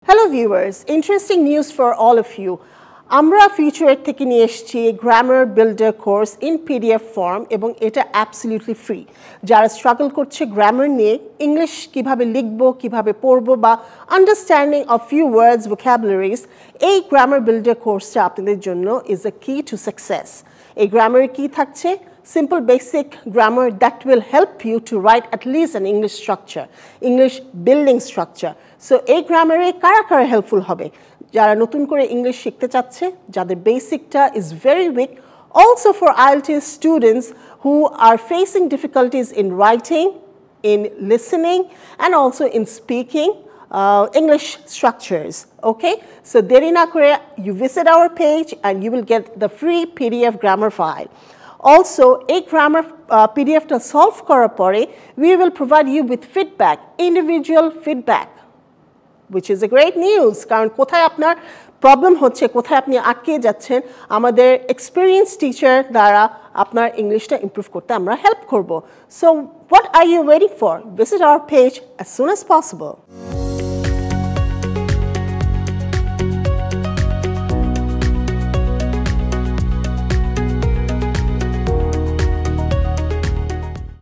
Hello viewers, interesting news for all of you. আমরা future থেকে নিয়ে এসেছি grammar builder course in PDF form এবং এটা অ্যাবসলিউটলি ফ্রি। যারা স্ট্রাগল করছে গ্রামার নিয়ে ইংলিশ কিভাবে লিখব কিভাবে পড়ব বা understanding of few words vocabularies এই গ্রামার বিল্ডার কোর্সটা আপনাদের জন্য ইজ আ কি টু সাকসেস। এই গ্রামারে কি থাকছে? Simple basic grammar that will help you to write at least an English structure, English building structure. So এই গ্রামারে কারা কারা হেল্পফুল হবে? যারা নতুন করে ইংলিশ শিখতে চাচ্ছে, যাদের বেসিকটা is very weak, also for IELTS students who are facing difficulties in writing, in listening, and also in speaking English structures. Okay, so deri na kore you visit our page and you will get the free PDF grammar file. Also, a grammar PDF to solve kora pore, we will provide you with feedback, individual feedback, which is a great news. Karon kothay apnar problem hocche, kothay apni atke jacchen, amader experienced teacher dara apnar English ta improve korte amra help korbo. So, what are you waiting for? Visit our page as soon as possible.